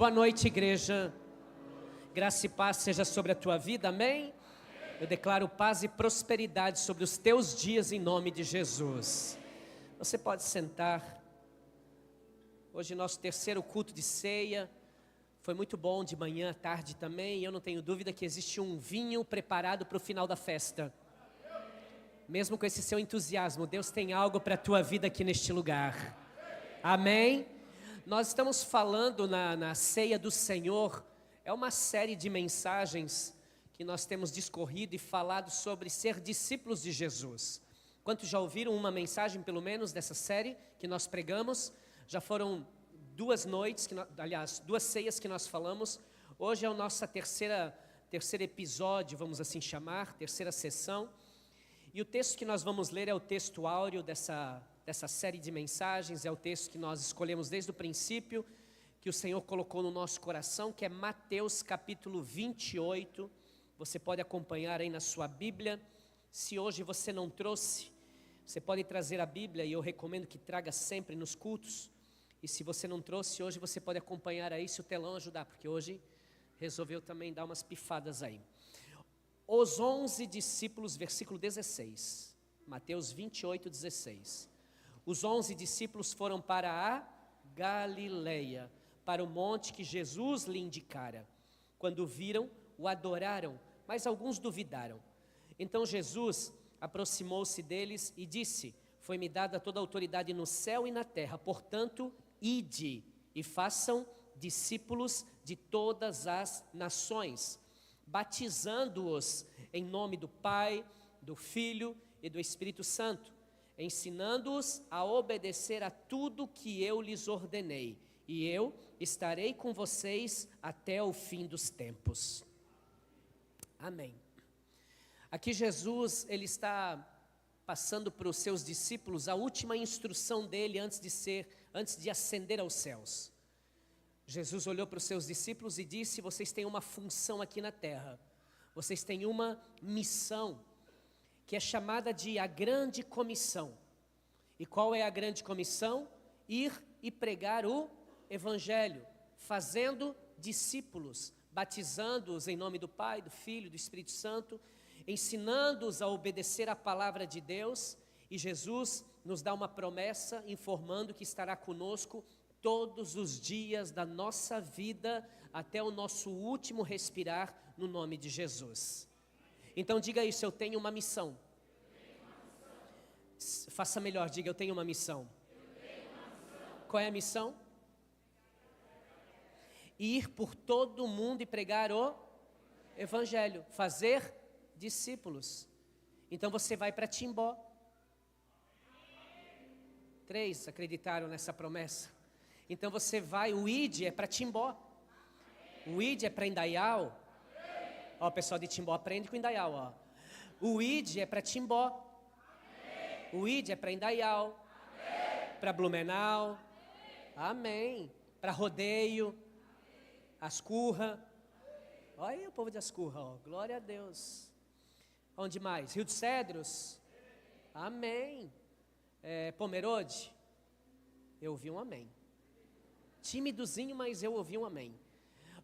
Boa noite, igreja. Graça e paz seja sobre a tua vida, amém? Eu declaro paz e prosperidade sobre os teus dias em nome de Jesus. Você pode sentar. Hoje nosso terceiro culto de ceia. Foi muito bom de manhã, à tarde também. Eu não tenho dúvida que existe um vinho preparado para o final da festa. Mesmo com esse seu entusiasmo, Deus tem algo para a tua vida aqui neste lugar. Amém? Nós estamos falando na ceia do Senhor. É uma série de mensagens que nós temos discorrido e falado sobre ser discípulos de Jesus. Quantos já ouviram uma mensagem, pelo menos, dessa série que nós pregamos? Já foram duas noites, duas ceias que nós falamos. Hoje é o nosso terceiro episódio, vamos assim chamar, terceira sessão. E o texto que nós vamos ler é o texto áureo dessa série de mensagens, é o texto que nós escolhemos desde o princípio, que o Senhor colocou no nosso coração, que é Mateus capítulo 28, você pode acompanhar aí na sua Bíblia. Se hoje você não trouxe, você pode trazer a Bíblia, e eu recomendo que traga sempre nos cultos, e se você não trouxe hoje, você pode acompanhar aí, se o telão ajudar, porque hoje resolveu também dar umas pifadas aí. Os 11 discípulos, versículo 16, Mateus 28, 16. Os 11 discípulos foram para a Galileia, para o monte que Jesus lhe indicara. Quando viram, o adoraram, mas alguns duvidaram. Então Jesus aproximou-se deles e disse: foi-me dada toda a autoridade no céu e na terra, portanto, ide e façam discípulos de todas as nações, batizando-os em nome do Pai, do Filho e do Espírito Santo, ensinando-os a obedecer a tudo que eu lhes ordenei, e eu estarei com vocês até o fim dos tempos. Amém. Aqui Jesus, ele está passando para os seus discípulos a última instrução dele antes de ascender aos céus. Jesus olhou para os seus discípulos e disse: vocês têm uma função aqui na terra, vocês têm uma missão, que é chamada de a grande comissão. E qual é a grande comissão? Ir e pregar o evangelho, fazendo discípulos, batizando-os em nome do Pai, do Filho e do Espírito Santo, ensinando-os a obedecer a palavra de Deus. E Jesus nos dá uma promessa, informando que estará conosco todos os dias da nossa vida, até o nosso último respirar, no nome de Jesus. Então diga isso: eu tenho uma missão. Faça melhor, diga: eu tenho uma missão. Qual é a missão? Ir por todo o mundo e pregar o evangelho, fazer discípulos. Então você vai para Timbó. 3 acreditaram nessa promessa. Então você vai, o ID é para Timbó. O ID é para Indaial. Ó, o pessoal de Timbó aprende com Indaial, ó. O ID é para Timbó. O ID é para Indaial. Para Blumenau. Amém. Para Rodeio. Ascurra. Olha aí o povo de Ascurra, ó. Glória a Deus. Onde mais? Rio de Cedros. Amém. Pomerode. Eu ouvi um amém. Timidozinho, mas eu ouvi um amém.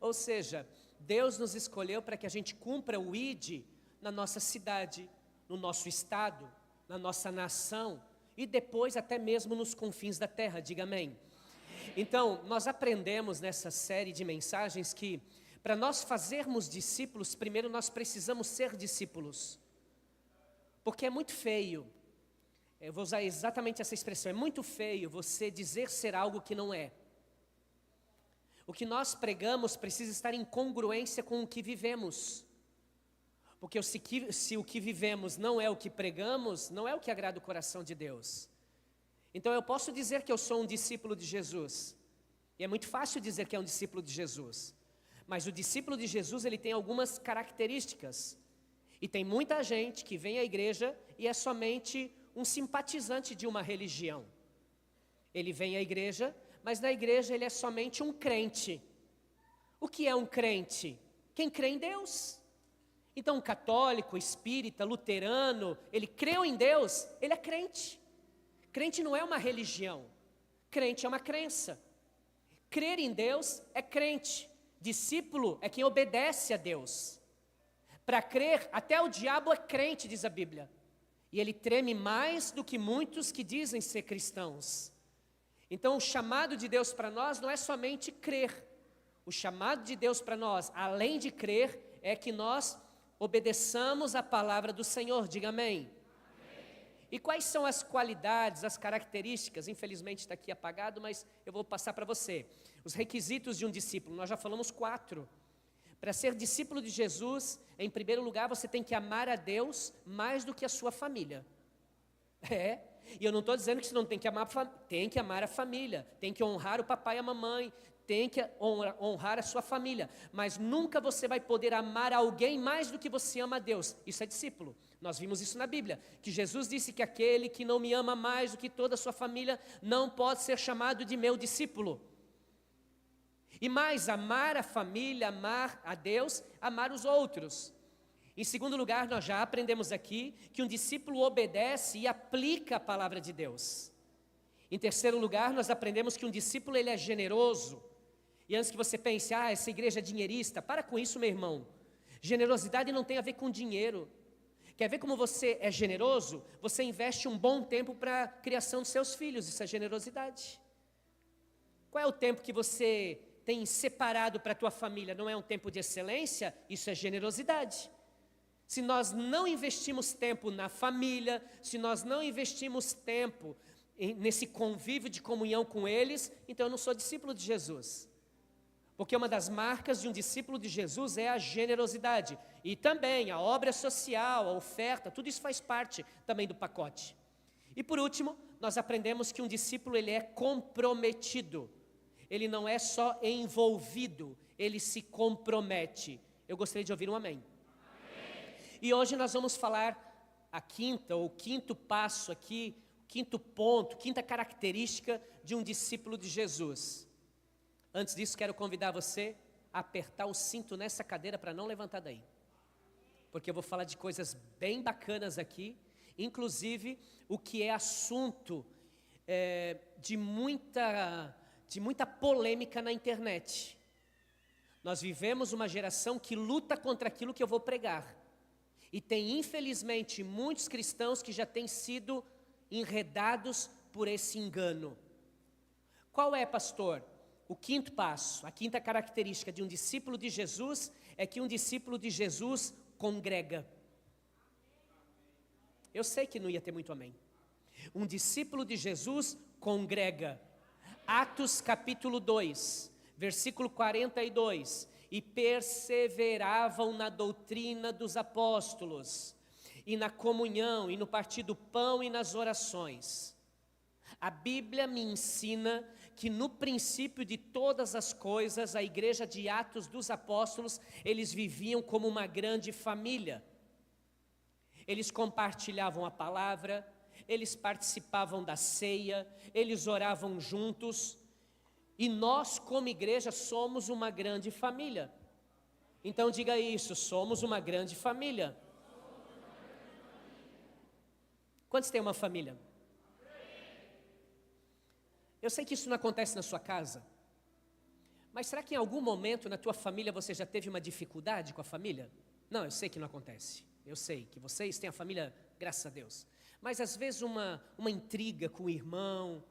Ou seja, Deus nos escolheu para que a gente cumpra o ID na nossa cidade, no nosso estado, na nossa nação e depois até mesmo nos confins da terra, diga amém. Então, nós aprendemos nessa série de mensagens que para nós fazermos discípulos, primeiro nós precisamos ser discípulos. Porque é muito feio, eu vou usar exatamente essa expressão, é muito feio você dizer ser algo que não é. O que nós pregamos precisa estar em congruência com o que vivemos. Porque se o que vivemos não é o que pregamos, não é o que agrada o coração de Deus. Então eu posso dizer que eu sou um discípulo de Jesus. E é muito fácil dizer que é um discípulo de Jesus. Mas o discípulo de Jesus, ele tem algumas características. E tem muita gente que vem à igreja e é somente um simpatizante de uma religião. Ele vem à igreja, mas na igreja ele é somente um crente. O que é um crente? Quem crê em Deus. Então, um católico, espírita, luterano, ele creu em Deus, ele é crente. Crente não é uma religião, crente é uma crença. Crer em Deus é crente. Discípulo é quem obedece a Deus. Para crer, até o diabo é crente, diz a Bíblia. E ele treme mais do que muitos que dizem ser cristãos. Então, o chamado de Deus para nós não é somente crer. O chamado de Deus para nós, além de crer, é que nós obedeçamos a palavra do Senhor. Diga amém. E quais são as qualidades, as características? Infelizmente está aqui apagado, mas eu vou passar para você. Os requisitos de um discípulo, nós já falamos 4. Para ser discípulo de Jesus, em primeiro lugar, você tem que amar a Deus mais do que a sua família. E eu não estou dizendo que você não tem que amar, tem que amar a família, tem que honrar o papai e a mamãe, tem que honrar a sua família, mas nunca você vai poder amar alguém mais do que você ama a Deus. Isso é discípulo. Nós vimos isso na Bíblia, que Jesus disse que aquele que não me ama mais do que toda a sua família não pode ser chamado de meu discípulo. E mais, amar a família, amar a Deus, amar os outros. Em segundo lugar, nós já aprendemos aqui que um discípulo obedece e aplica a palavra de Deus. Em terceiro lugar, nós aprendemos que um discípulo ele é generoso. E antes que você pense, essa igreja é dinheirista, para com isso, meu irmão. Generosidade não tem a ver com dinheiro. Quer ver como você é generoso? Você investe um bom tempo para a criação dos seus filhos, isso é generosidade. Qual é o tempo que você tem separado para a tua família? Não é um tempo de excelência? Isso é generosidade. Se nós não investimos tempo na família, se nós não investimos tempo nesse convívio de comunhão com eles, então eu não sou discípulo de Jesus. Porque uma das marcas de um discípulo de Jesus é a generosidade. E também a obra social, a oferta, tudo isso faz parte também do pacote. E por último, nós aprendemos que um discípulo ele é comprometido. Ele não é só envolvido, ele se compromete. Eu gostaria de ouvir um amém. E hoje nós vamos falar a quinto passo aqui, quinto ponto, quinta característica de um discípulo de Jesus. Antes disso, quero convidar você a apertar o cinto nessa cadeira para não levantar daí. Porque eu vou falar de coisas bem bacanas aqui, inclusive o que é assunto de muita polêmica na internet. Nós vivemos uma geração que luta contra aquilo que eu vou pregar. E tem, infelizmente, muitos cristãos que já têm sido enredados por esse engano. Qual é, pastor? O quinto passo, a quinta característica de um discípulo de Jesus é que um discípulo de Jesus congrega. Eu sei que não ia ter muito amém. Um discípulo de Jesus congrega. Atos capítulo 2, versículo 42. E perseveravam na doutrina dos apóstolos, e na comunhão, e no partir do pão e nas orações. A Bíblia me ensina que no princípio de todas as coisas, a igreja de Atos dos Apóstolos, eles viviam como uma grande família. Eles compartilhavam a palavra, eles participavam da ceia, eles oravam juntos, e nós como igreja somos uma grande família. Então diga isso, somos uma grande família. Quantos têm uma família? Eu sei que isso não acontece na sua casa, mas será que em algum momento na tua família você já teve uma dificuldade com a família? Não, eu sei que não acontece. Eu sei que vocês têm a família, graças a Deus. Mas às vezes uma intriga com o irmão,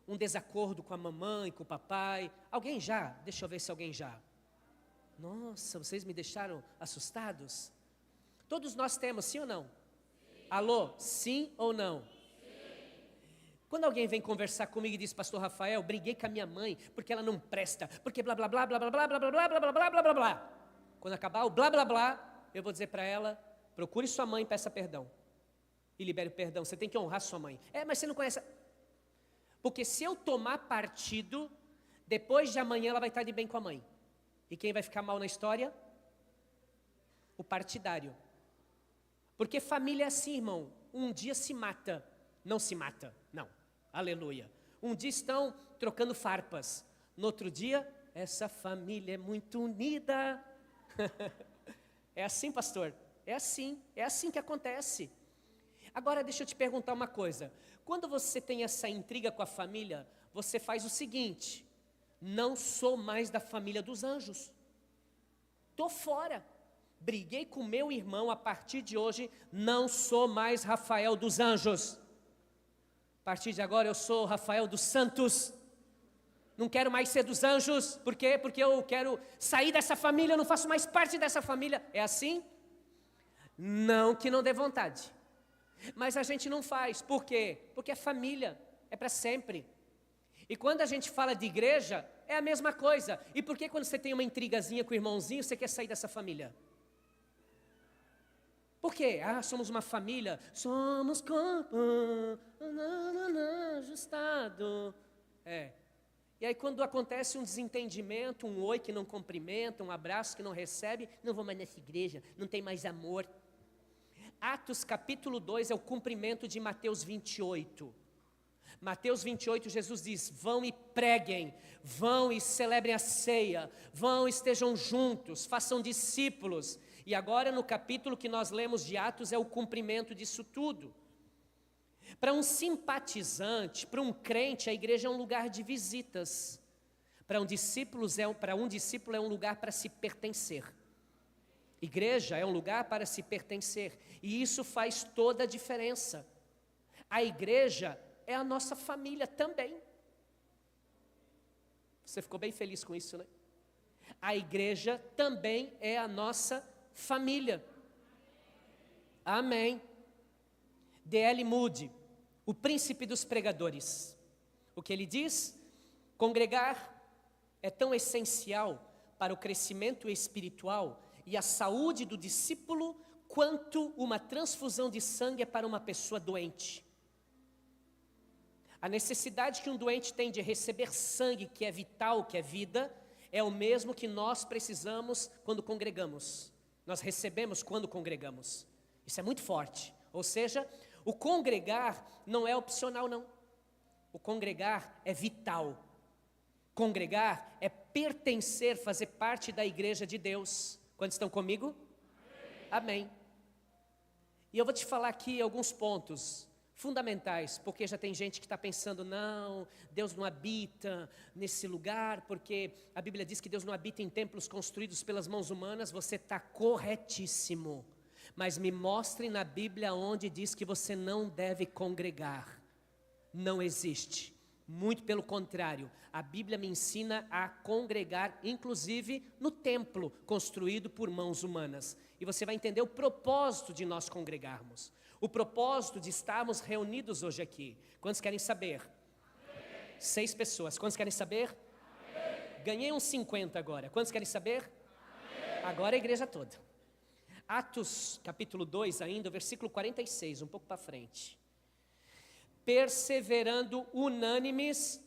um desacordo com a mamãe, com o papai. Alguém já? Deixa eu ver se alguém já. Nossa, vocês me deixaram assustados? Todos nós temos, sim ou não? Sim. Alô, sim ou não? Quando alguém vem conversar comigo e diz, pastor Rafael, briguei com a minha mãe, porque ela não presta, porque blá blá blá blá blá blá blá blá blá blá blá blá blá blá. Quando acabar o blá blá blá, eu vou dizer para ela, procure sua mãe e peça perdão. E libere o perdão, você tem que honrar sua mãe. Mas você não conhece. Porque se eu tomar partido, depois de amanhã ela vai estar de bem com a mãe. E quem vai ficar mal na história? O partidário. Porque família é assim, irmão, um dia se mata, não se mata, não. Aleluia. Um dia estão trocando farpas. No outro dia, essa família é muito unida. É assim, pastor? É assim que acontece. Agora deixa eu te perguntar uma coisa. Quando você tem essa intriga com a família, você faz o seguinte. Não sou mais da família dos anjos. Estou fora. Briguei com meu irmão, a partir de hoje, não sou mais Rafael dos anjos. A partir de agora eu sou Rafael dos santos. Não quero mais ser dos anjos. Por quê? Porque eu quero sair dessa família, eu não faço mais parte dessa família. É assim? Não que não dê vontade. Mas a gente não faz. Por quê? Porque é família, é para sempre. E quando a gente fala de igreja, é a mesma coisa. E por que quando você tem uma intrigazinha com o irmãozinho, você quer sair dessa família? Por quê? Somos uma família. Somos corpo, ajustado. E aí quando acontece um desentendimento, um oi que não cumprimenta, um abraço que não recebe, não vou mais nessa igreja, não tem mais amor. Atos capítulo 2 é o cumprimento de Mateus 28. Mateus 28, Jesus diz, vão e preguem, vão e celebrem a ceia, vão e estejam juntos, façam discípulos. E agora no capítulo que nós lemos de Atos é o cumprimento disso tudo. Para um simpatizante, para um crente, a igreja é um lugar de visitas. Para um discípulo é um lugar para se pertencer. Igreja é um lugar para se pertencer. E isso faz toda a diferença. A igreja é a nossa família também. Você ficou bem feliz com isso, né? A igreja também é a nossa família. Amém. D.L. Moody, o príncipe dos pregadores. O que ele diz? Congregar é tão essencial para o crescimento espiritual e a saúde do discípulo quanto uma transfusão de sangue é para uma pessoa doente. A necessidade que um doente tem de receber sangue, que é vital, que é vida, é o mesmo que nós precisamos quando congregamos. Nós recebemos quando congregamos. Isso é muito forte. Ou seja, o congregar não é opcional, não. O congregar é vital. Congregar é pertencer, fazer parte da igreja de Deus. Quantos estão comigo? Amém. E eu vou te falar aqui alguns pontos fundamentais, porque já tem gente que está pensando, não, Deus não habita nesse lugar, porque a Bíblia diz que Deus não habita em templos construídos pelas mãos humanas. Você está corretíssimo, mas me mostre na Bíblia onde diz que você não deve congregar. Não existe, muito pelo contrário, a Bíblia me ensina a congregar, inclusive no templo construído por mãos humanas, e você vai entender o propósito de nós congregarmos. O propósito de estarmos reunidos hoje aqui. Quantos querem saber? Amém. 6 pessoas. Quantos querem saber? Amém. Ganhei uns 50 agora. Quantos querem saber? Amém. Agora a igreja toda. Atos capítulo 2 ainda, versículo 46, um pouco para frente. Perseverando unânimes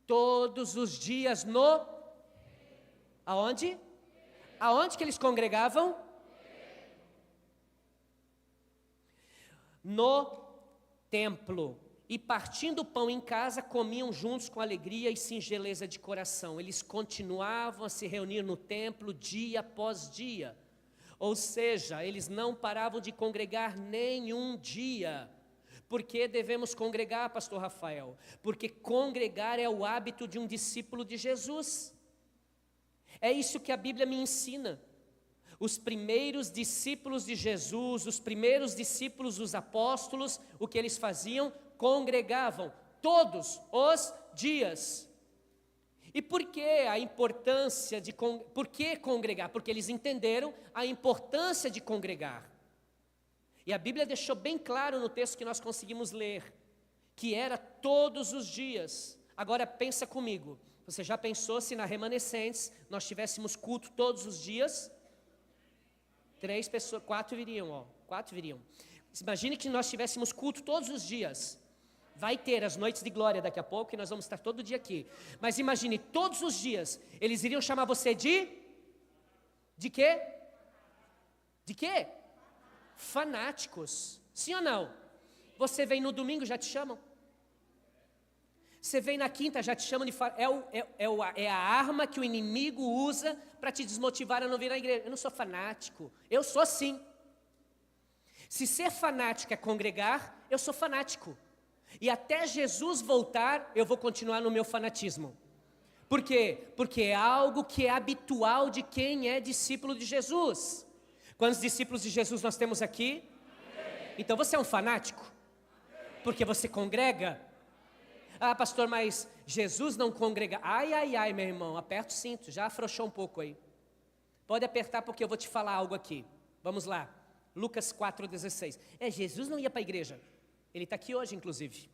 todos os dias no... Aonde? Aonde que eles congregavam? No templo, e partindo o pão em casa, comiam juntos com alegria e singeleza de coração. Eles continuavam a se reunir no templo dia após dia, ou seja, eles não paravam de congregar nenhum dia. Por que devemos congregar, pastor Rafael? Porque congregar é o hábito de um discípulo de Jesus. É isso que a Bíblia me ensina. Os primeiros discípulos de Jesus, os primeiros discípulos dos apóstolos, o que eles faziam? Congregavam todos os dias. E por que a importância de por que congregar? Porque eles entenderam a importância de congregar. E a Bíblia deixou bem claro no texto que nós conseguimos ler, que era todos os dias. Agora pensa comigo, você já pensou se na Remanescentes nós tivéssemos culto todos os dias? 3 pessoas, 4 viriam, 4 viriam. Imagine que nós tivéssemos culto todos os dias. Vai ter as noites de glória daqui a pouco, e nós vamos estar todo dia aqui. Mas imagine, todos os dias, eles iriam chamar você de quê? De quê? Fanáticos. Sim ou não? Você vem no domingo, já te chamam. Você vem na quinta, já te chamam de é a arma que o inimigo usa para te desmotivar a não vir na igreja. Eu não sou fanático, eu sou sim. Se ser fanático é congregar, eu sou fanático. E até Jesus voltar, eu vou continuar no meu fanatismo. Por quê? Porque é algo que é habitual de quem é discípulo de Jesus. Quantos discípulos de Jesus nós temos aqui? Então você é um fanático? Porque você congrega? Ah, pastor, mas Jesus não congrega. Ai, ai, ai, meu irmão, aperta o cinto, já afrouxou um pouco aí. Pode apertar porque eu vou te falar algo aqui. Vamos lá, Lucas 4,16. Jesus não ia para a igreja. Ele está aqui hoje, inclusive.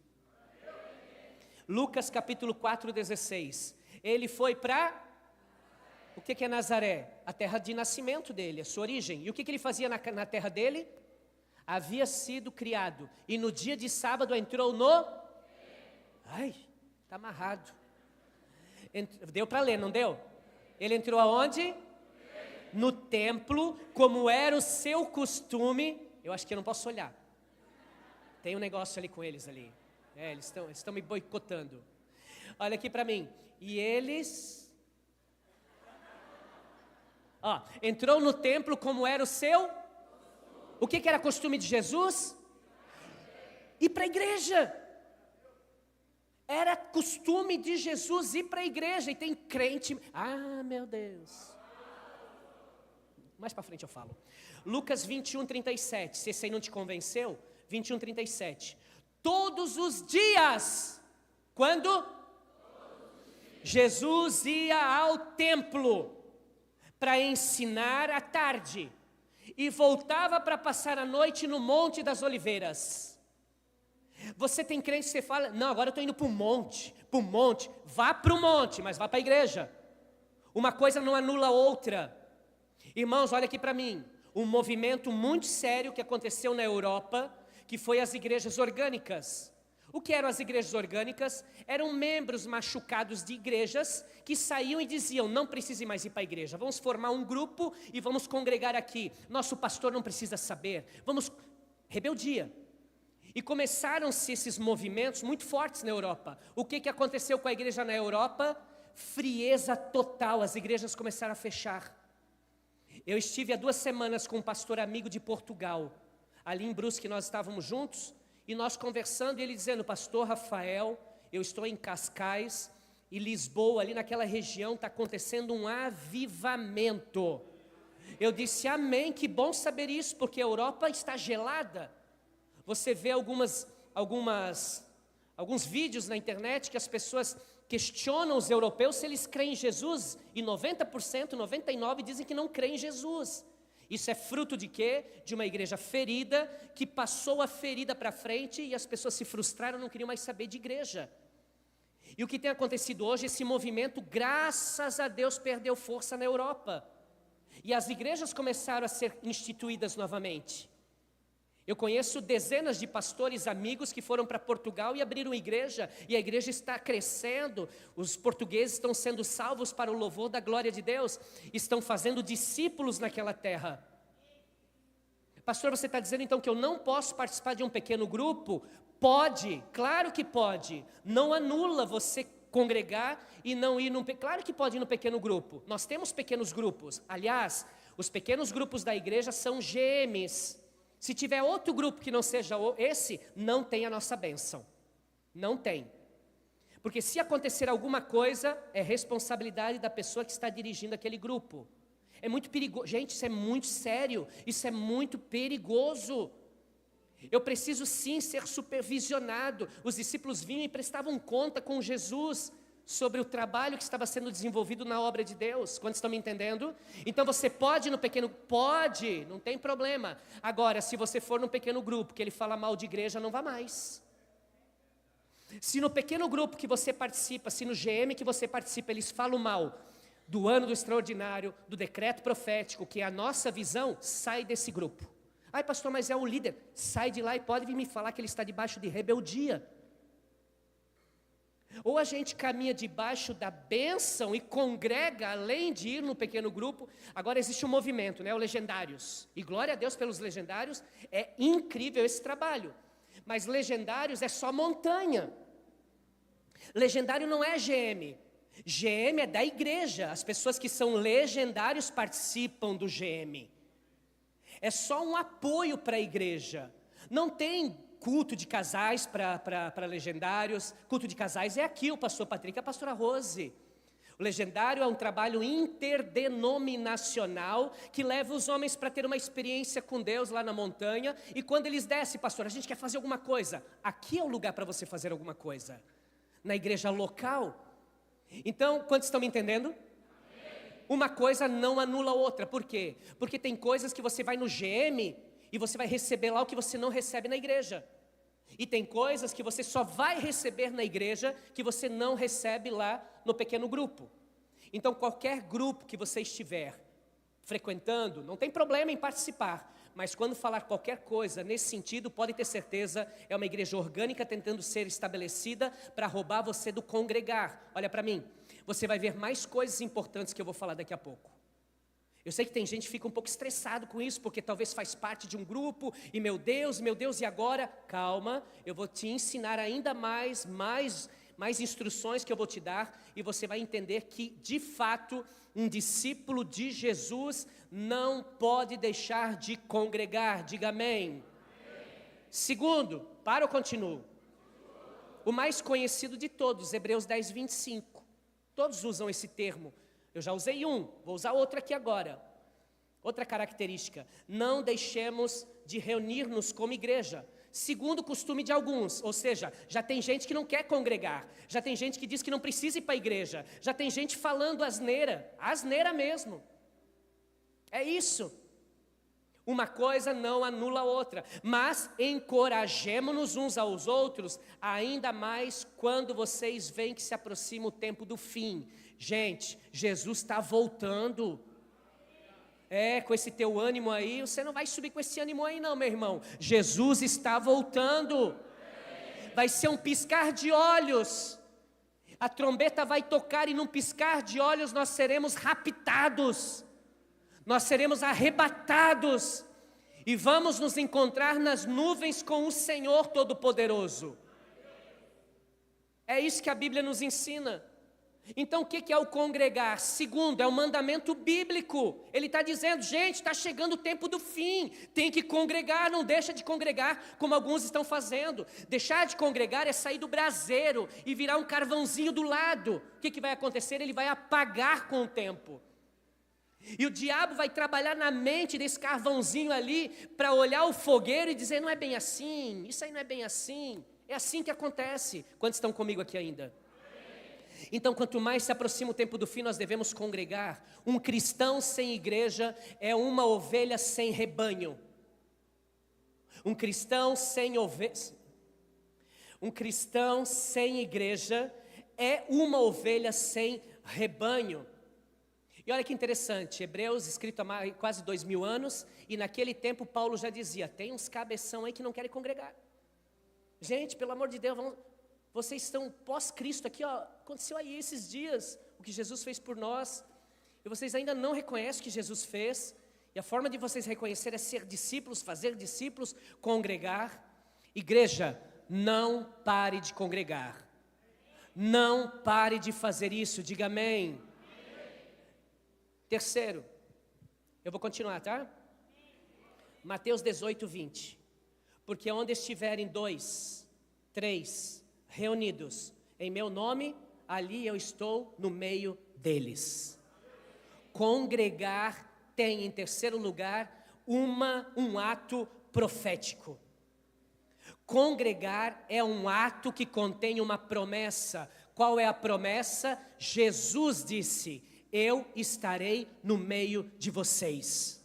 Lucas capítulo 4,16. Ele foi para... O que é Nazaré? A terra de nascimento dele, a sua origem. E o que ele fazia na terra dele? Havia sido criado. E no dia de sábado entrou no... Ai, está amarrado. Deu para ler, não deu? Ele entrou aonde? No templo, como era o seu costume. Eu acho que eu não posso olhar. Tem um negócio ali com eles ali. Eles estão me boicotando. Olha aqui para mim. E eles... entrou no templo como era o seu... O que era costume de Jesus? Ir para a igreja. Era costume de Jesus ir para a igreja. E tem crente... Ah, meu Deus. Mais para frente eu falo. Lucas 21:37. Se esse aí não te convenceu, 21:37. Todos os dias, quando Jesus ia ao templo para ensinar à tarde e voltava para passar a noite no Monte das Oliveiras. Você tem crente que você fala, não, agora eu estou indo para o monte, vá para o monte, mas vá para a igreja. Uma coisa não anula a outra. Irmãos, olha aqui para mim, um movimento muito sério que aconteceu na Europa, que foi as igrejas orgânicas. O que eram as igrejas orgânicas? Eram membros machucados de igrejas que saíam e diziam, não precise mais ir para a igreja, vamos formar um grupo e vamos congregar aqui. Nosso pastor não precisa saber, rebeldia. E começaram-se esses movimentos muito fortes na Europa. O que aconteceu com a igreja na Europa? Frieza total, as igrejas começaram a fechar. Eu estive há 2 semanas com um pastor amigo de Portugal. Ali em Brusque nós estávamos juntos e nós conversando e ele dizendo, pastor Rafael, eu estou em Cascais e Lisboa, ali naquela região está acontecendo um avivamento. Eu disse, amém, que bom saber isso, porque a Europa está gelada. Você vê alguns vídeos na internet que as pessoas questionam os europeus se eles creem em Jesus, e 90%, 99% dizem que não creem em Jesus. Isso é fruto de quê? De uma igreja ferida, que passou a ferida para frente e as pessoas se frustraram, não queriam mais saber de igreja. E o que tem acontecido hoje, esse movimento, graças a Deus, perdeu força na Europa. E as igrejas começaram a ser instituídas novamente. Eu conheço dezenas de pastores amigos que foram para Portugal e abriram igreja, e a igreja está crescendo, os portugueses estão sendo salvos para o louvor da glória de Deus, estão fazendo discípulos naquela terra. Pastor, você está dizendo então que eu não posso participar de um pequeno grupo? Pode, claro que pode, não anula você congregar e não ir claro que pode ir no pequeno grupo, nós temos pequenos grupos, aliás, os pequenos grupos da igreja são GMs. Se tiver outro grupo que não seja esse, não tem a nossa bênção. Não tem. Porque se acontecer alguma coisa, é responsabilidade da pessoa que está dirigindo aquele grupo. É muito perigoso. Gente, isso é muito sério. Isso é muito perigoso. Eu preciso sim ser supervisionado. Os discípulos vinham e prestavam conta com Jesus sobre o trabalho que estava sendo desenvolvido na obra de Deus. Quantos estão me entendendo? Então você pode ir no pequeno... Pode, não tem problema. Agora, se você for no pequeno grupo que ele fala mal de igreja, não vá mais. Se no pequeno grupo que você participa, se no GM que você participa, eles falam mal do ano do extraordinário, do decreto profético, que é a nossa visão, sai desse grupo. Ai, pastor, mas é o líder. Sai de lá e pode vir me falar que ele está debaixo de rebeldia. Ou a gente caminha debaixo da bênção e congrega, além de ir no pequeno grupo. Agora existe um movimento, né, o Legendários. E glória a Deus pelos Legendários, é incrível esse trabalho. Mas Legendários é só montanha. Legendário não é GM. GM é da igreja. As pessoas que são legendários participam do GM. É só um apoio para a igreja. Não tem culto de casais para legendários. Culto de casais é aqui, o pastor Patrick e a pastora Rose. O legendário é um trabalho interdenominacional que leva os homens para ter uma experiência com Deus lá na montanha. E quando eles descem, pastor, a gente quer fazer alguma coisa. Aqui é o lugar para você fazer alguma coisa. Na igreja local. Então, quantos estão me entendendo? Uma coisa não anula a outra. Por quê? Porque tem coisas que você vai no GM e você vai receber lá o que você não recebe na igreja. E tem coisas que você só vai receber na igreja que você não recebe lá no pequeno grupo. Então, qualquer grupo que você estiver frequentando, não tem problema em participar. Mas quando falar qualquer coisa nesse sentido, pode ter certeza, é uma igreja orgânica tentando ser estabelecida para roubar você do congregar. Olha para mim, você vai ver mais coisas importantes que eu vou falar daqui a pouco. Eu sei que tem gente que fica um pouco estressado com isso, porque talvez faz parte de um grupo, e meu Deus, e agora? Calma, eu vou te ensinar ainda mais instruções que eu vou te dar, e você vai entender que, de fato, um discípulo de Jesus não pode deixar de congregar. Diga amém. Segundo, para ou continuo? O mais conhecido de todos, Hebreus 10, 25. Todos usam esse termo. Eu já usei um, vou usar outro aqui agora. Outra característica, não deixemos de reunir-nos como igreja, segundo o costume de alguns. Ou seja, já tem gente que não quer congregar, já tem gente que diz que não precisa ir para a igreja, já tem gente falando asneira mesmo. É isso. Uma coisa não anula a outra, mas encorajemo-nos uns aos outros, ainda mais quando vocês veem que se aproxima o tempo do fim. Gente, Jesus está voltando. Com esse teu ânimo aí, você não vai subir com esse ânimo aí não, meu irmão. Jesus está voltando. Vai ser um piscar de olhos. A trombeta vai tocar e num piscar de olhos nós seremos raptados. Nós seremos arrebatados. E vamos nos encontrar nas nuvens com o Senhor Todo-Poderoso. É isso que a Bíblia nos ensina. Então o que é o congregar? Segundo, é um mandamento bíblico. Ele está dizendo, gente, está chegando o tempo do fim, tem que congregar, não deixa de congregar, como alguns estão fazendo. Deixar de congregar é sair do braseiro e virar um carvãozinho do lado. O que vai acontecer? Ele vai apagar com o tempo. E o diabo vai trabalhar na mente desse carvãozinho ali, para olhar o fogueiro e dizer, não é bem assim, isso aí não é bem assim. É assim que acontece. Quantos estão comigo aqui ainda? Então, quanto mais se aproxima o tempo do fim, nós devemos congregar. Um cristão sem igreja é uma ovelha sem rebanho. Um cristão sem igreja é uma ovelha sem rebanho. E olha que interessante, Hebreus, escrito há quase 2000 anos, e naquele tempo Paulo já dizia, tem uns cabeção aí que não querem congregar. Gente, pelo amor de Deus, vocês estão pós-Cristo aqui, ó, aconteceu aí esses dias, o que Jesus fez por nós, e vocês ainda não reconhecem o que Jesus fez, e a forma de vocês reconhecer é ser discípulos, fazer discípulos, congregar. Igreja, não pare de congregar, não pare de fazer isso, diga amém. Terceiro, eu vou continuar, tá? Mateus 18, 20. Porque onde estiverem 2, 3 reunidos em meu nome, ali eu estou no meio deles. Congregar tem, em terceiro lugar, um ato profético. Congregar é um ato que contém uma promessa. Qual é a promessa? Jesus disse, eu estarei no meio de vocês.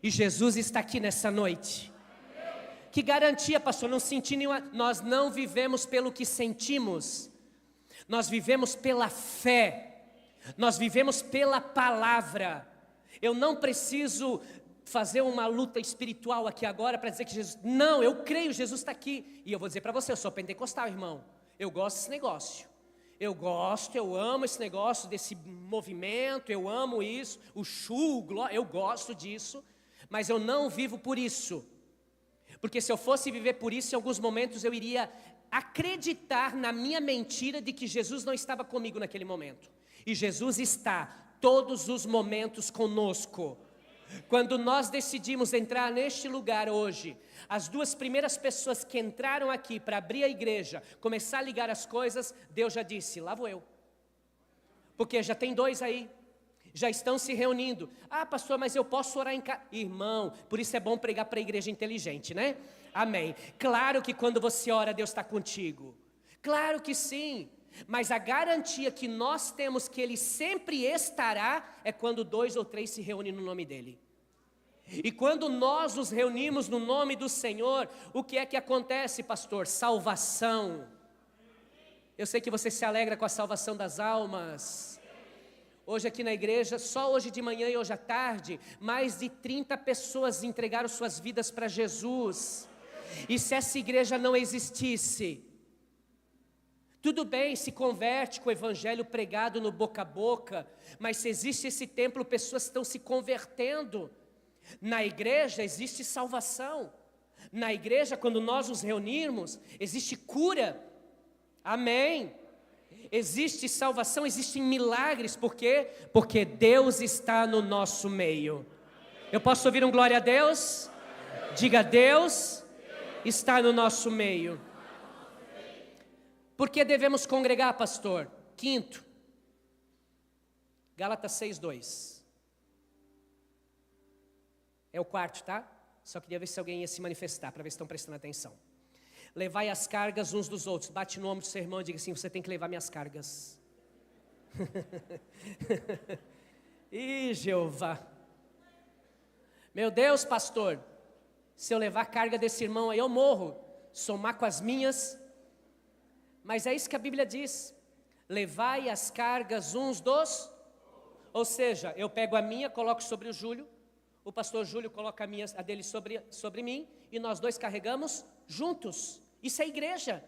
E Jesus está aqui nessa noite. Que garantia, pastor? Não senti nenhuma. Nós não vivemos pelo que sentimos. Nós vivemos pela fé. Nós vivemos pela palavra. Eu não preciso fazer uma luta espiritual aqui agora para dizer que Jesus... Não, eu creio, Jesus está aqui. E eu vou dizer para você, eu sou pentecostal, irmão. Eu gosto desse negócio. Eu amo esse negócio, desse movimento, eu amo isso, eu gosto disso, mas eu não vivo por isso, porque se eu fosse viver por isso, em alguns momentos eu iria acreditar na minha mentira de que Jesus não estava comigo naquele momento, e Jesus está todos os momentos conosco. Quando nós decidimos entrar neste lugar hoje, as duas primeiras pessoas que entraram aqui para abrir a igreja, começar a ligar as coisas, Deus já disse, lá vou eu. Porque já tem 2 aí. Já estão se reunindo. Ah, pastor, mas eu posso orar em casa. Irmão, por isso é bom pregar para a igreja inteligente, né? Amém. Claro que quando você ora, Deus está contigo. Claro que sim. Mas a garantia que nós temos que Ele sempre estará é quando 2 ou 3 se reúnem no nome dEle. E quando nós nos reunimos no nome do Senhor, o que é que acontece, pastor? Salvação. Eu sei que você se alegra com a salvação das almas. Hoje aqui na igreja, só hoje de manhã e hoje à tarde, mais de 30 pessoas entregaram suas vidas para Jesus. E se essa igreja não existisse, tudo bem, se converte com o evangelho pregado no boca a boca, mas se existe esse templo, pessoas estão se convertendo. Na igreja existe salvação. Na igreja, quando nós nos reunirmos, existe cura. Amém. Existe salvação, existem milagres, por quê? Porque Deus está no nosso meio. Eu posso ouvir um glória a Deus? Diga, Deus está no nosso meio. Por que devemos congregar, pastor? 5º, Gálatas 6:2. É o 4º, tá? Só queria ver se alguém ia se manifestar, para ver se estão prestando atenção. Levai as cargas uns dos outros. Bate no ombro do seu irmão e diga assim: você tem que levar minhas cargas. Ih, Jeová. Meu Deus, pastor, se eu levar a carga desse irmão aí, eu morro. Somar com as minhas. Mas é isso que a Bíblia diz. Levai as cargas uns dos. Ou seja, eu pego a minha, coloco sobre o Júlio. O pastor Júlio coloca a dele sobre mim. E nós 2 carregamos juntos. Isso é igreja.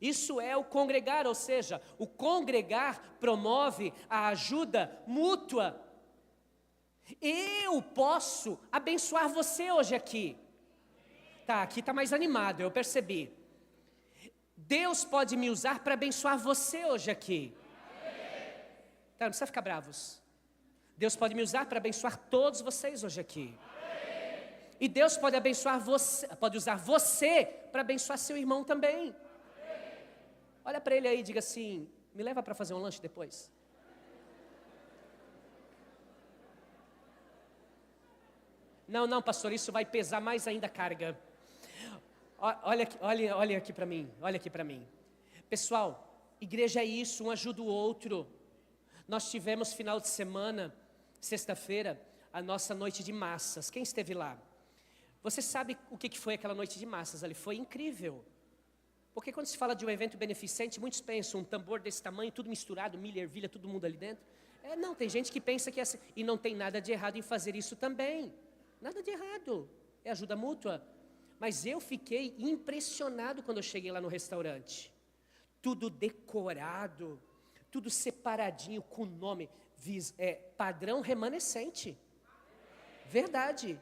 Isso é o congregar, ou seja, o congregar promove a ajuda mútua. Eu posso abençoar você hoje aqui. Tá, aqui está mais animado, eu percebi. Deus pode me usar para abençoar você hoje aqui. Tá, não precisa ficar bravos. Deus pode me usar para abençoar todos vocês hoje aqui. E Deus pode abençoar você, pode usar você para abençoar seu irmão também. Olha para ele aí e diga assim: me leva para fazer um lanche depois. Não, pastor, isso vai pesar mais ainda a carga. Olha aqui para mim, olha aqui para mim. Pessoal, igreja é isso, um ajuda o outro. Nós tivemos final de semana, sexta-feira, a nossa noite de massas. Quem esteve lá? Você sabe o que foi aquela noite de massas ali? Foi incrível. Porque quando se fala de um evento beneficente, muitos pensam um tambor desse tamanho, tudo misturado, milho, ervilha, todo mundo ali dentro. Não, tem gente que pensa que é assim. E não tem nada de errado em fazer isso também. Nada de errado. É ajuda mútua. Mas eu fiquei impressionado quando eu cheguei lá no restaurante. Tudo decorado, tudo separadinho com nome, padrão remanescente. Verdade.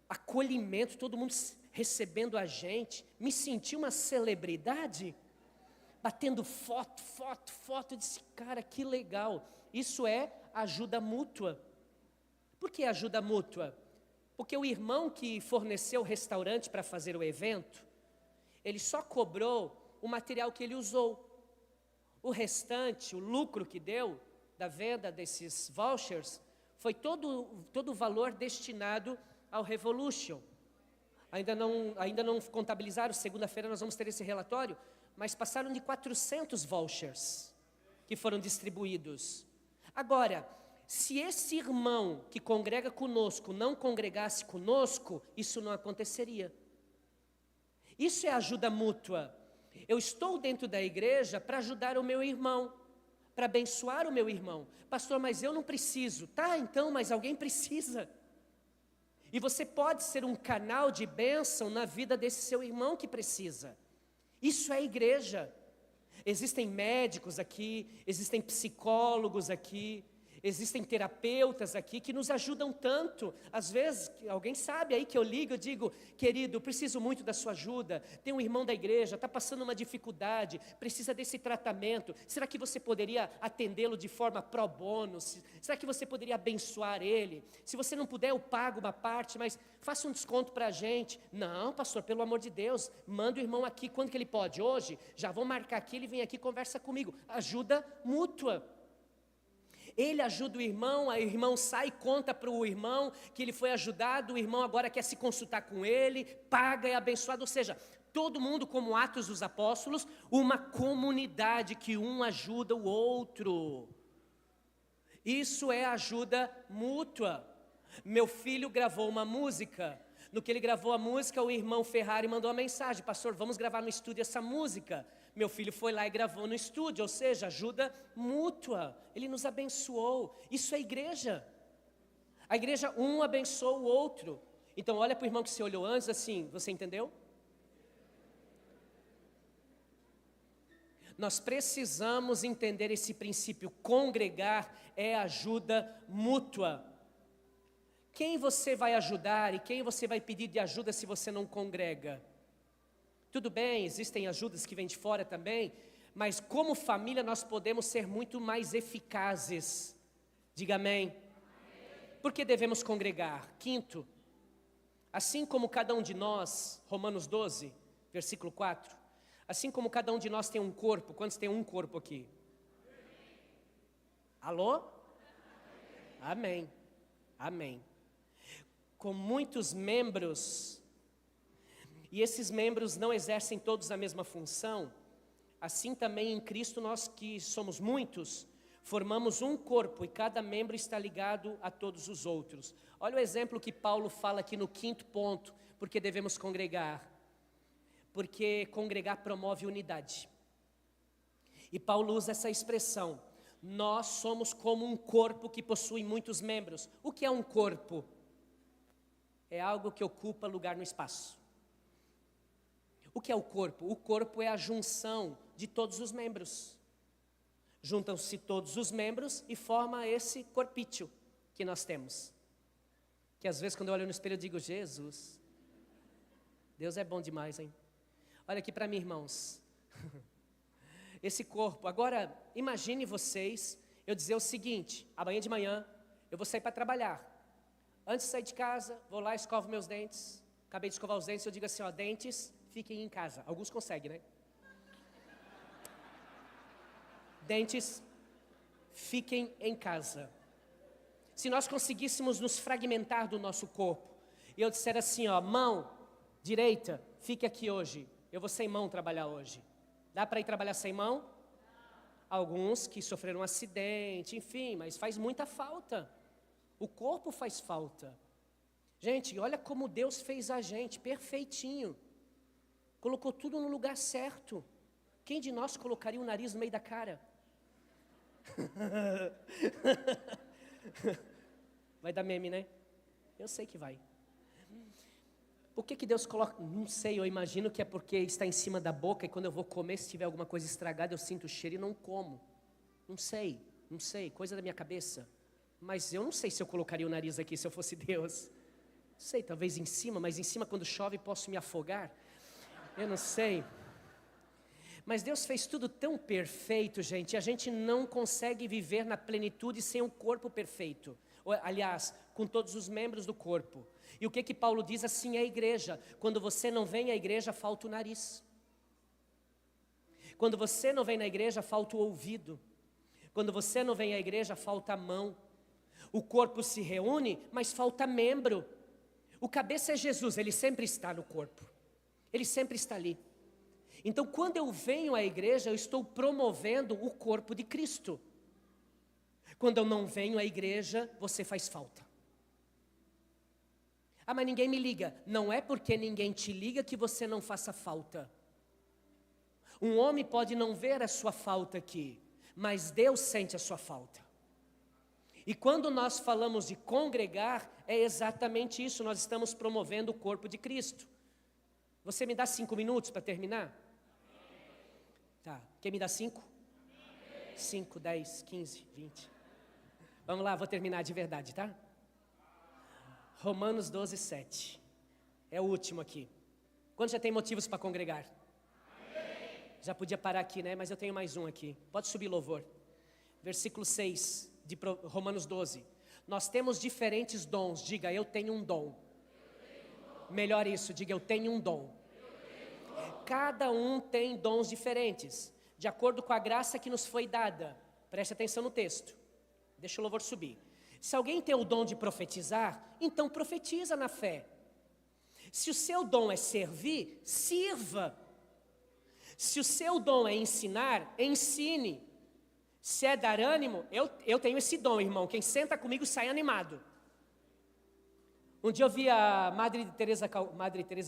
Acolhimento, todo mundo recebendo a gente. Me senti uma celebridade. Batendo foto. Eu disse, cara, que legal. Isso é ajuda mútua. Por que ajuda mútua? Porque o irmão que forneceu o restaurante para fazer o evento, ele só cobrou o material que ele usou. O restante, o lucro que deu da venda desses vouchers, foi todo o valor destinado ao Revolution. Ainda não contabilizaram, segunda-feira nós vamos ter esse relatório, mas passaram de 400 vouchers que foram distribuídos. Agora, se esse irmão que congrega conosco não congregasse conosco, isso não aconteceria. Isso é ajuda mútua. Eu estou dentro da igreja para ajudar o meu irmão, para abençoar o meu irmão. Pastor, mas eu não preciso. Tá, então, mas alguém precisa. E você pode ser um canal de bênção na vida desse seu irmão que precisa. Isso é igreja. Existem médicos aqui, existem psicólogos aqui, existem terapeutas aqui que nos ajudam tanto. Às vezes, alguém sabe aí que eu ligo, eu digo, querido, eu preciso muito da sua ajuda. Tem um irmão da igreja, está passando uma dificuldade, precisa desse tratamento. Será que você poderia atendê-lo de forma pro bono? Será que você poderia abençoar ele? Se você não puder, eu pago uma parte, mas faça um desconto para a gente. Não, pastor, pelo amor de Deus, manda o irmão aqui. Quando que ele pode? Hoje? Já vou marcar aqui, ele vem aqui e conversa comigo. Ajuda mútua. Ele ajuda o irmão sai e conta para o irmão que ele foi ajudado, o irmão agora quer se consultar com ele, paga, é abençoado. Ou seja, todo mundo, como Atos dos Apóstolos, uma comunidade que um ajuda o outro. Isso é ajuda mútua. Meu filho gravou uma música. No que ele gravou a música, o irmão Ferrari mandou uma mensagem: pastor, vamos gravar no estúdio essa música. Meu filho foi lá e gravou no estúdio, ou seja, ajuda mútua. Ele nos abençoou. Isso é igreja. A igreja, um abençoa o outro. Então olha para o irmão que você olhou antes assim, você entendeu? Nós precisamos entender esse princípio. Congregar é ajuda mútua. Quem você vai ajudar e quem você vai pedir de ajuda se você não congrega? Tudo bem, existem ajudas que vêm de fora também, mas como família nós podemos ser muito mais eficazes. Diga amém. Por que devemos congregar? Quinto, assim como cada um de nós, Romanos 12, versículo 4, assim como cada um de nós tem um corpo. Quantos tem um corpo aqui? Alô? Amém, amém. Com muitos membros, e esses membros não exercem todos a mesma função, assim também em Cristo nós que somos muitos, formamos um corpo e cada membro está ligado a todos os outros. Olha o exemplo que Paulo fala aqui no quinto ponto, porque devemos congregar. Porque congregar promove unidade. E Paulo usa essa expressão: nós somos como um corpo que possui muitos membros. O que é um corpo? É algo que ocupa lugar no espaço. O que é o corpo? O corpo é a junção de todos os membros. Juntam-se todos os membros e forma esse corpício que nós temos. Que às vezes quando eu olho no espelho eu digo: Jesus, Deus é bom demais, hein? Olha aqui para mim, irmãos. Esse corpo, agora imagine vocês, eu dizer o seguinte: amanhã de manhã eu vou sair para trabalhar. Antes de sair de casa, vou lá, escovo meus dentes. Acabei de escovar os dentes, eu digo assim, ó, dentes, fiquem em casa. Alguns conseguem, né? Dentes, fiquem em casa. Se nós conseguíssemos nos fragmentar do nosso corpo, e eu disser assim, ó, mão direita, fique aqui hoje. Eu vou sem mão trabalhar hoje. Dá para ir trabalhar sem mão? Alguns que sofreram um acidente, enfim, mas faz muita falta. O corpo faz falta. Gente, olha como Deus fez a gente, perfeitinho. Colocou tudo no lugar certo. Quem de nós colocaria o nariz no meio da cara? Vai dar meme, né? Eu sei que vai. Por que Deus coloca? Não sei, eu imagino que é porque está em cima da boca e quando eu vou comer, se tiver alguma coisa estragada, eu sinto o cheiro e não como. Não sei, coisa da minha cabeça. Mas eu não sei se eu colocaria o nariz aqui se eu fosse Deus. Não sei, talvez em cima, mas em cima quando chove posso me afogar. Eu não sei. Mas Deus fez tudo tão perfeito, gente, e a gente não consegue viver na plenitude sem um corpo perfeito. Aliás, com todos os membros do corpo. E o que Paulo diz assim é a igreja: quando você não vem à igreja, falta o nariz. Quando você não vem na igreja, falta o ouvido. Quando você não vem à igreja, falta a mão. O corpo se reúne, mas falta membro. O cabeça é Jesus, ele sempre está no corpo. Ele sempre está ali. Então, quando eu venho à igreja, eu estou promovendo o corpo de Cristo. Quando eu não venho à igreja, você faz falta. Ah, mas ninguém me liga. Não é porque ninguém te liga que você não faça falta. Um homem pode não ver a sua falta aqui, mas Deus sente a sua falta. E quando nós falamos de congregar, é exatamente isso, nós estamos promovendo o corpo de Cristo. Você me dá 5 minutos para terminar? Tá, quem me dá 5? 5, 10, 15, 20. Vamos lá, vou terminar de verdade, tá? Romanos 12, 7. É o último aqui. Quantos já tem motivos para congregar? Já podia parar aqui, né? Mas eu tenho mais um aqui. Pode subir, louvor. Versículo 6 de Romanos 12. Nós temos diferentes dons. Diga, eu tenho um dom. Melhor isso, diga, eu tenho um dom. Cada um tem dons diferentes, de acordo com a graça que nos foi dada. Preste atenção no texto. Deixa o louvor subir. Se alguém tem o dom de profetizar, então profetiza na fé. Se o seu dom é servir, sirva. Se o seu dom é ensinar, ensine. Se é dar ânimo, eu tenho esse dom, irmão. Quem senta comigo sai animado. Um dia eu vi a Madre Teresa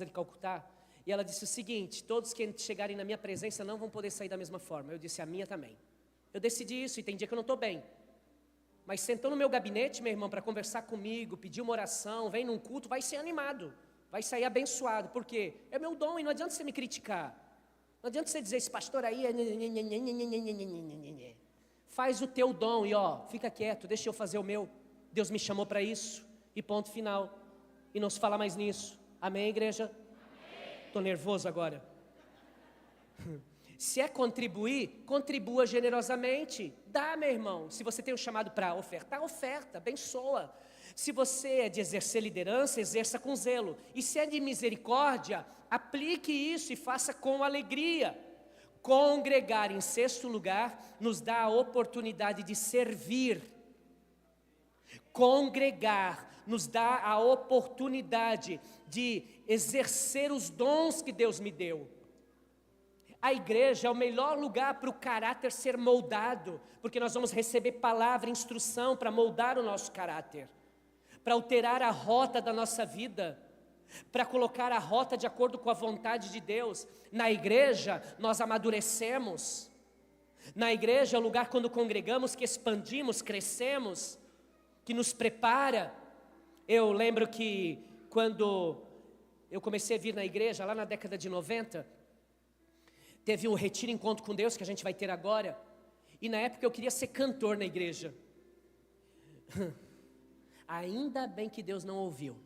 de Calcutá, e ela disse o seguinte: todos que chegarem na minha presença não vão poder sair da mesma forma. Eu disse, a minha também. Eu decidi isso, e tem dia que eu não estou bem. Mas sentou no meu gabinete, meu irmão, para conversar comigo, pedir uma oração, vem num culto, vai ser animado, vai sair abençoado. Por quê? É meu dom, e não adianta você me criticar. Não adianta você dizer, esse pastor aí é... Faz o teu dom e fica quieto, deixa eu fazer o meu. Deus me chamou para isso, e ponto final. E não se fala mais nisso. Amém, igreja? Estou nervoso agora. Se é contribuir, contribua generosamente. Dá, meu irmão. Se você tem um chamado para ofertar, oferta, abençoa. Se você é de exercer liderança, exerça com zelo. E se é de misericórdia, aplique isso e faça com alegria. Congregar, em sexto lugar, nos dá a oportunidade de servir. Congregar nos dá a oportunidade de exercer os dons que Deus me deu. A igreja é o melhor lugar para o caráter ser moldado, porque nós vamos receber palavra, instrução para moldar o nosso caráter, para alterar a rota da nossa vida, para colocar a rota de acordo com a vontade de Deus. Na igreja nós amadurecemos, na igreja é o lugar quando congregamos que expandimos, crescemos, que nos prepara. Eu lembro que quando eu comecei a vir na igreja, lá na década de 90, teve um retiro encontro com Deus que a gente vai ter agora. E na época eu queria ser cantor na igreja. Ainda bem que Deus não ouviu.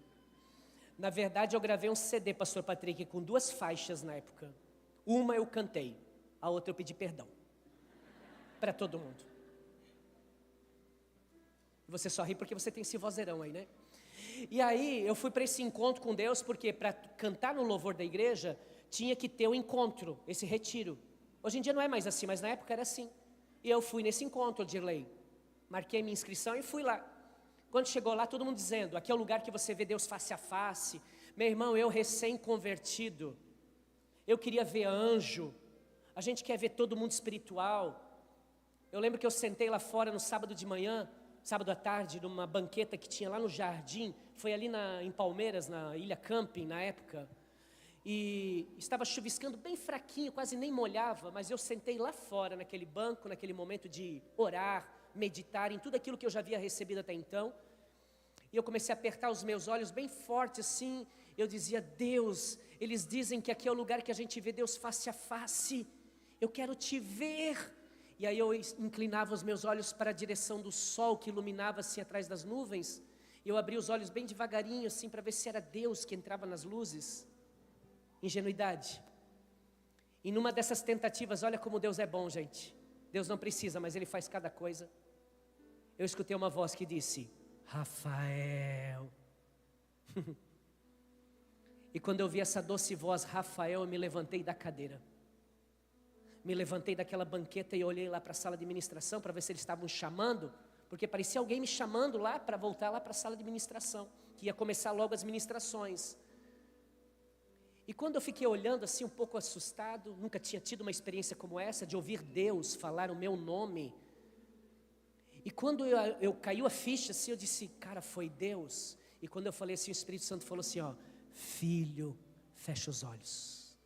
Na verdade eu gravei um CD, pastor Patrick, com 2 faixas na época. Uma eu cantei, a outra eu pedi perdão. Para todo mundo. Você só ri porque você tem esse vozeirão aí, né? E aí eu fui para esse encontro com Deus, porque para cantar no louvor da igreja, tinha que ter o encontro, esse retiro. Hoje em dia não é mais assim, mas na época era assim. E eu fui nesse encontro, Dirley. Marquei minha inscrição e fui lá. Quando chegou lá, todo mundo dizendo, aqui é o lugar que você vê Deus face a face. Meu irmão, eu recém-convertido, eu queria ver anjo. A gente quer ver todo mundo espiritual. Eu lembro que eu sentei lá fora no sábado de manhã, sábado à tarde, numa banqueta que tinha lá no jardim. Foi ali em Palmeiras, na Ilha Camping, na época. E estava chuviscando bem fraquinho, quase nem molhava, mas eu sentei lá fora, naquele banco, naquele momento de orar, meditar em tudo aquilo que eu já havia recebido até então. E eu comecei a apertar os meus olhos bem forte assim. Eu dizia, Deus, eles dizem que aqui é o lugar que a gente vê Deus face a face. Eu quero te ver. E aí eu inclinava os meus olhos para a direção do sol que iluminava assim atrás das nuvens. E eu abria os olhos bem devagarinho assim para ver se era Deus que entrava nas luzes. Ingenuidade. E numa dessas tentativas, olha como Deus é bom, gente. Deus não precisa, mas Ele faz cada coisa. Eu escutei uma voz que disse, Rafael. E quando eu vi essa doce voz, Rafael, eu me levantei da cadeira. Me levantei daquela banqueta e olhei lá para a sala de ministração para ver se eles estavam chamando, porque parecia alguém me chamando lá para voltar lá para a sala de ministração, que ia começar logo as ministrações. E quando eu fiquei olhando assim um pouco assustado, nunca tinha tido uma experiência como essa, de ouvir Deus falar o meu nome. E quando eu caiu a ficha assim, eu disse, cara, foi Deus. E quando eu falei assim, o Espírito Santo falou assim, filho, fecha os olhos.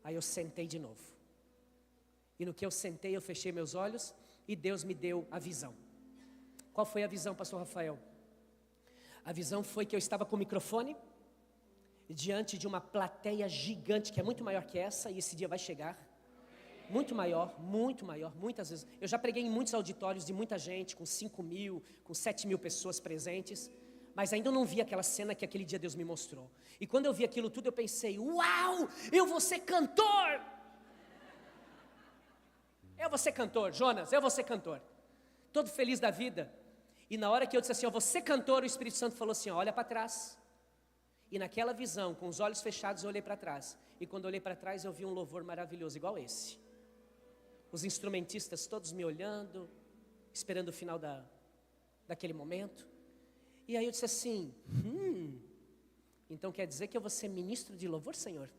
Aí eu sentei de novo. E no que eu sentei, eu fechei meus olhos e Deus me deu a visão. Qual foi a visão, pastor Rafael? A visão foi que eu estava com o microfone diante de uma plateia gigante, que é muito maior que essa, e esse dia vai chegar. Muito maior, muitas vezes. Eu já preguei em muitos auditórios de muita gente, com 5.000, com 7.000 pessoas presentes, mas ainda não vi aquela cena que aquele dia Deus me mostrou. E quando eu vi aquilo tudo, eu pensei, uau, eu vou ser cantor! Eu vou ser cantor, Jonas, eu vou ser cantor. Todo feliz da vida. E na hora que eu disse assim, eu vou ser cantor, o Espírito Santo falou assim, olha para trás. E naquela visão, com os olhos fechados, eu olhei para trás. E quando eu olhei para trás, eu vi um louvor maravilhoso, igual esse. Os instrumentistas todos me olhando. esperando o final daquele momento. E aí eu disse assim, então quer dizer que eu vou ser ministro de louvor, Senhor?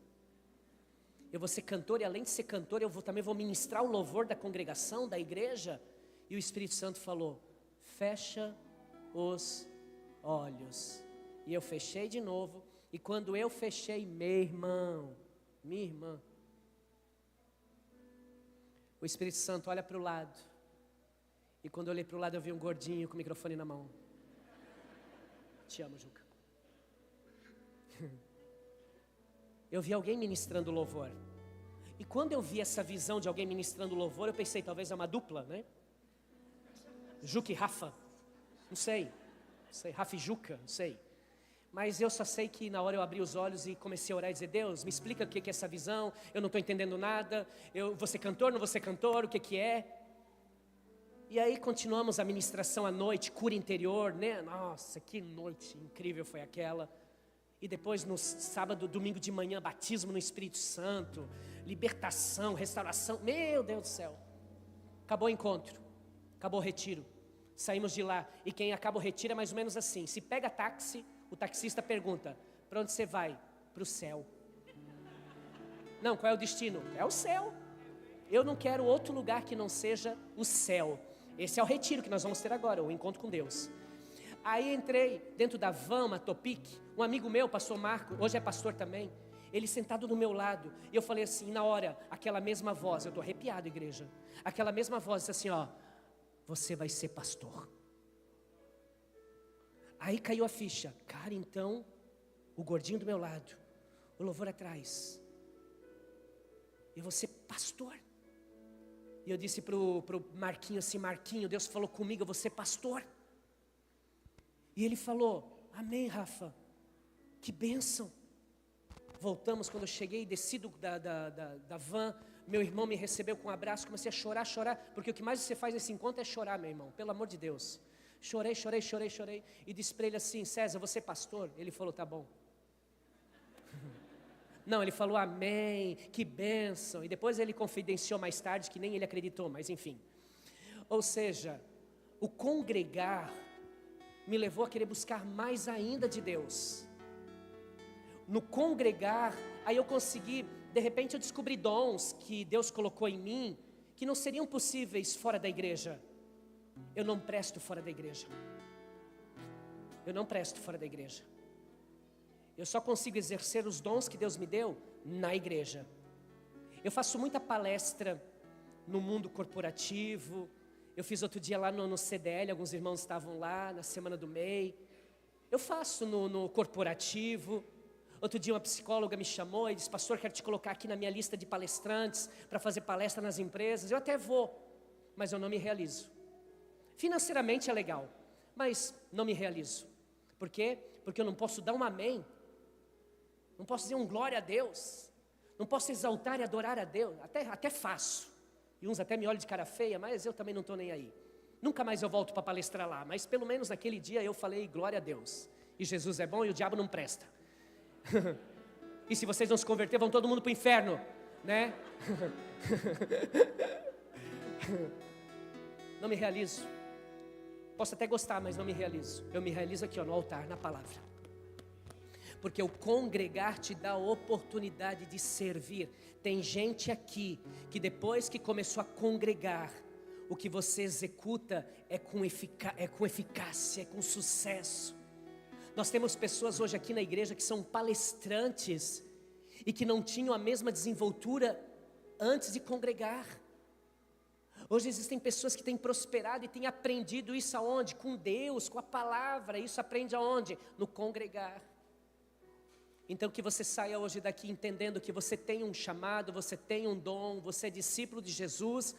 Eu vou ser cantor, e além de ser cantor, também vou ministrar o louvor da congregação, da igreja? E o Espírito Santo falou, fecha os olhos. E eu fechei de novo, e quando eu fechei, meu irmão, minha irmã, o Espírito Santo olha para o lado, e quando eu olhei para o lado, eu vi um gordinho com o microfone na mão. Te amo, Juca. Eu vi alguém ministrando louvor. E quando eu vi essa visão de alguém ministrando louvor, eu pensei, talvez é uma dupla, né? Juca e Rafa, não sei, Rafa e Juca, não sei. Mas eu só sei que na hora eu abri os olhos e comecei a orar e dizer, Deus, me explica o que é essa visão, eu não estou entendendo nada, eu vou ser cantor, não vou ser cantor, o que é? E aí continuamos a ministração à noite, cura interior, né? Nossa, que noite incrível foi aquela. E depois no sábado, domingo de manhã, batismo no Espírito Santo, libertação, restauração, meu Deus do céu. Acabou o encontro, acabou o retiro, saímos de lá. E quem acaba o retiro é mais ou menos assim, se pega táxi, o taxista pergunta, para onde você vai? Para o céu. Não, qual é o destino? É o céu. Eu não quero outro lugar que não seja o céu. Esse é o retiro que nós vamos ter agora, o encontro com Deus. Aí entrei dentro da van, uma Topic, um amigo meu, pastor Marco, hoje é pastor também, ele sentado do meu lado, e eu falei assim, na hora, aquela mesma voz, eu estou arrepiado, igreja, aquela mesma voz disse assim, ó, você vai ser pastor. Aí caiu a ficha, cara, então, o gordinho do meu lado, o louvor atrás, eu vou ser pastor. E eu disse pro Marquinho assim, Marquinho, Deus falou comigo, eu vou ser pastor. E ele falou, amém, Rafa, que bênção. Voltamos, quando eu cheguei, desci da van, meu irmão me recebeu com um abraço, comecei a chorar, porque o que mais você faz nesse encontro é chorar, meu irmão, pelo amor de Deus. Chorei, e disse para ele assim, César, você é pastor? Ele falou, tá bom. Não, ele falou amém, que bênção. E depois ele confidenciou mais tarde que nem ele acreditou, mas enfim. Ou seja, o congregar me levou a querer buscar mais ainda de Deus. No congregar, aí eu consegui, de repente eu descobri dons que Deus colocou em mim, que não seriam possíveis fora da igreja. Eu não presto fora da igreja. Eu não presto fora da igreja. Eu só consigo exercer os dons que Deus me deu na igreja. Eu faço muita palestra no mundo corporativo. Eu fiz outro dia lá no CDL, alguns irmãos estavam lá na semana do MEI. Eu faço no corporativo. Outro dia uma psicóloga me chamou e disse, pastor, quero te colocar aqui na minha lista de palestrantes para fazer palestra nas empresas. Eu até vou, mas eu não me realizo. Financeiramente é legal, mas não me realizo. Por quê? Porque eu não posso dar um amém. Não posso dizer um glória a Deus. Não posso exaltar e adorar a Deus. Até faço. E uns até me olham de cara feia, mas eu também não estou nem aí. Nunca mais eu volto para palestrar lá, mas pelo menos naquele dia eu falei glória a Deus. E Jesus é bom e o diabo não presta. E se vocês não se converter, vão todo mundo para o inferno, né? Não me realizo. Posso até gostar, mas não me realizo. Eu me realizo aqui, ó, no altar, na palavra. Porque o congregar te dá a oportunidade de servir. Tem gente aqui que depois que começou a congregar, o que você executa é com eficácia, é com sucesso. Nós temos pessoas hoje aqui na igreja que são palestrantes e que não tinham a mesma desenvoltura antes de congregar. Hoje existem pessoas que têm prosperado e têm aprendido isso aonde? Com Deus, com a palavra. Isso aprende aonde? No congregar. Então que você saia hoje daqui entendendo que você tem um chamado, você tem um dom, você é discípulo de Jesus.